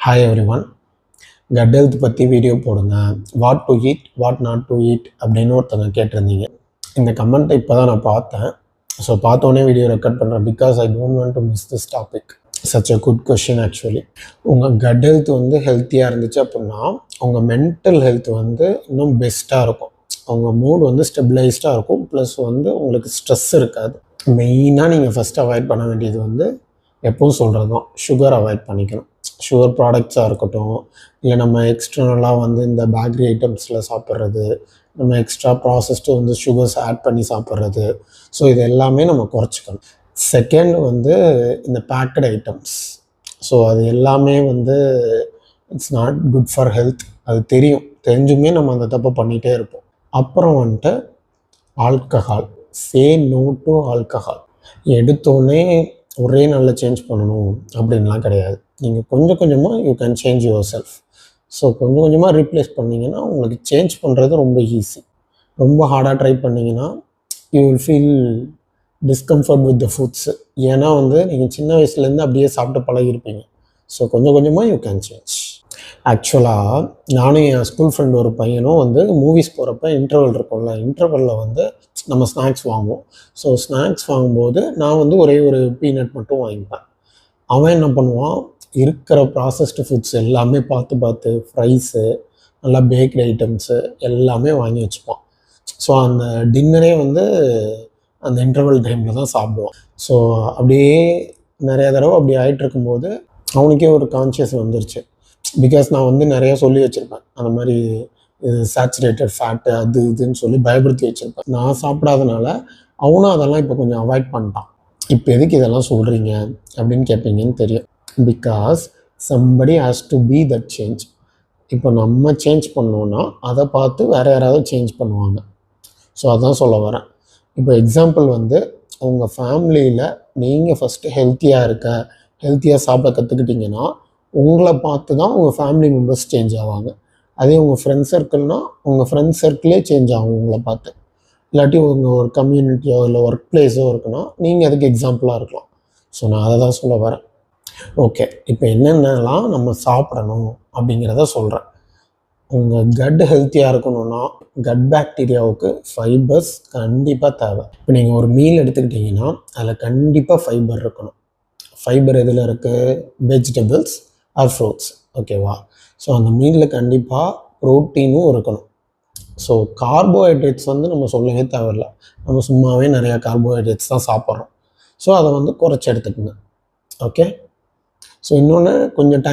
Hi every one. Cut health பற்றி video போடுங்க, what to eat what not to eat அப்படின்னு ஒருத்தவங்க கேட்டிருந்தீங்க. இந்த கமெண்ட்டை இப்போ தான் நான் பார்த்தேன். ஸோ பார்த்தோன்னே வீடியோ ரெக்கார்ட் பண்ணுறேன் because I don't want to miss this topic. Such a good question actually. உங்கள் கட் ஹெல்த் வந்து ஹெல்த்தியாக இருந்துச்சு அப்படின்னா உங்கள் மென்டல் ஹெல்த் வந்து இன்னும் பெஸ்ட்டாக இருக்கும். உங்கள் மூட் வந்து ஸ்டெபிளைஸ்டாக இருக்கும். ப்ளஸ் வந்து உங்களுக்கு ஸ்ட்ரெஸ் இருக்காது. மெயினாக நீங்கள் ஃபஸ்ட் அவாய்ட் பண்ண வேண்டியது வந்து எப்பவும் சொல்கிறது தான், சுகர் அவாய்ட் பண்ணிக்கணும். சுகர் ப்ராடக்ட்ஸாக இருக்கட்டும், இல்லை நம்ம எக்ஸ்டர்னலாக வந்து இந்த பேக்கரி ஐட்டம்ஸில் சாப்பிட்றது, நம்ம எக்ஸ்ட்ரா ப்ராசஸ்டு வந்து சுகர்ஸ் ஆட் பண்ணி சாப்பிட்றது. ஸோ இது எல்லாமே நம்ம குறைச்சிக்கணும். செகண்ட் வந்து இந்த பேக்கட் ஐட்டம்ஸ். ஸோ அது எல்லாமே வந்து it's not good for health. அது தெரிஞ்சுமே நம்ம அந்த தப்பை பண்ணிகிட்டே இருப்போம். அப்புறம் வந்துட்டு alcohol. Say no to alcohol. எடுத்தோடனே ஒரே நாளில் சேஞ்ச் பண்ணணும் அப்படின்லாம் கிடையாது. நீங்கள் கொஞ்சம் கொஞ்சமாக you can change your self. So கொஞ்சம் கொஞ்சமாக ரீப்ளேஸ் பண்ணிங்கன்னா உங்களுக்கு சேஞ்ச் பண்ணுறது ரொம்ப ஈஸி. ரொம்ப ஹார்டாக ட்ரை பண்ணிங்கன்னா you will feel discomfort with the foods. ஏன்னா வந்து நீங்கள் சின்ன வயசுலேருந்து அப்படியே சாப்பிட்டு பழகிருப்பீங்க. ஸோ கொஞ்சம் கொஞ்சமாக யூ கேன் சேஞ்ச். ஆக்சுவலாக நானும் என் ஸ்கூல் ஃப்ரெண்ட் ஒரு பையனும் வந்து மூவிஸ் போகிறப்ப இன்டர்வல் இருக்கும்ல, இன்டர்வலில் வந்து நம்ம ஸ்நாக்ஸ் வாங்குவோம். ஸோ ஸ்நாக்ஸ் வாங்கும்போது நான் வந்து ஒரே ஒரு பீனட் மட்டும் வாங்கிப்பேன். அவன் என்ன பண்ணுவான், இருக்கிற ப்ராசஸ்டு ஃபுட்ஸ் எல்லாமே பார்த்து ஃப்ரைஸு, நல்லா பேக்டு ஐட்டம்ஸு எல்லாமே வாங்கி வச்சுப்பான். ஸோ அந்த டின்னரே வந்து அந்த இன்டர்வல் டைமில் தான் சாப்பிடுவான். ஸோ அப்படியே நிறையா தடவை அப்படி ஆகிட்டு இருக்கும்போது அவனுக்கே ஒரு கான்ஷியஸ் வந்துருச்சு. பிகாஸ் நான் வந்து நிறையா சொல்லி வச்சுருப்பேன், அந்த மாதிரி சேச்சுரேட்டட் ஃபேட்டு அது இதுன்னு சொல்லி பயப்படுத்தி வச்சுருப்பேன். நான் சாப்பிடாதனால அவனும் அதெல்லாம் இப்போ கொஞ்சம் அவாய்ட் பண்ணிட்டான். இப்போ எதுக்கு இதெல்லாம் சொல்கிறீங்க அப்படின்னு கேட்பீங்கன்னு தெரியும். Because somebody has to be that change. இப்போ நம்ம சேஞ்ச் பண்ணோன்னா அதை பார்த்து வேறு யாராவது சேஞ்ச் பண்ணுவாங்க. ஸோ அதான் சொல்ல வரேன். இப்போ எக்ஸாம்பிள் வந்து உங்கள் ஃபேமிலியில் நீங்கள் ஃபஸ்ட்டு ஹெல்த்தியாக சாப்பிட கற்றுக்கிட்டிங்கன்னா உங்களை பார்த்து தான் உங்கள் ஃபேமிலி மெம்பர்ஸ் சேஞ்ச் ஆவாங்க. அதே உங்கள் ஃப்ரெண்ட் சர்க்கிள்னால் உங்கள் ஃப்ரெண்ட் சர்க்கிளே சேஞ்ச் ஆகும் உங்களை பார்த்து. இல்லாட்டி உங்கள் ஒரு கம்யூனிட்டியோ இல்லை ஒர்க் பிளேஸோ இருக்குன்னா நீங்கள் அதுக்கு எக்ஸாம்பிளாக இருக்கலாம். ஸோ நான் அதை தான் சொல்ல வரேன். ஓகே, இப்போ என்னென்னலாம் நம்ம சாப்பிடணும் அப்படிங்கிறத சொல்கிறேன். உங்கள் கட் ஹெல்த்தியாக இருக்கணும்னா கட் பாக்டீரியாவுக்கு ஃபைபர்ஸ் கண்டிப்பாக தேவை. இப்போ நீங்கள் ஒரு மீல் எடுத்துக்கிட்டிங்கன்னா அதில் கண்டிப்பாக ஃபைபர் இருக்கணும். ஃபைபர் எதில் இருக்குது? Vegetables or fruits. ஓகேவா? ஸோ அந்த மீலில் கண்டிப்பாக ப்ரோட்டீனும் இருக்கணும். ஸோ கார்போஹைட்ரேட்ஸ் வந்து நம்ம சொல்லவே தேவையில்லை. நம்ம சும்மாவே நிறையா கார்போஹைட்ரேட்ஸ் தான் சாப்பிட்றோம். ஸோ அதை வந்து குறைச்சி எடுத்துக்கோங்க. ஓகே. ஸோ இன்னொன்று கொஞ்சம் டைம்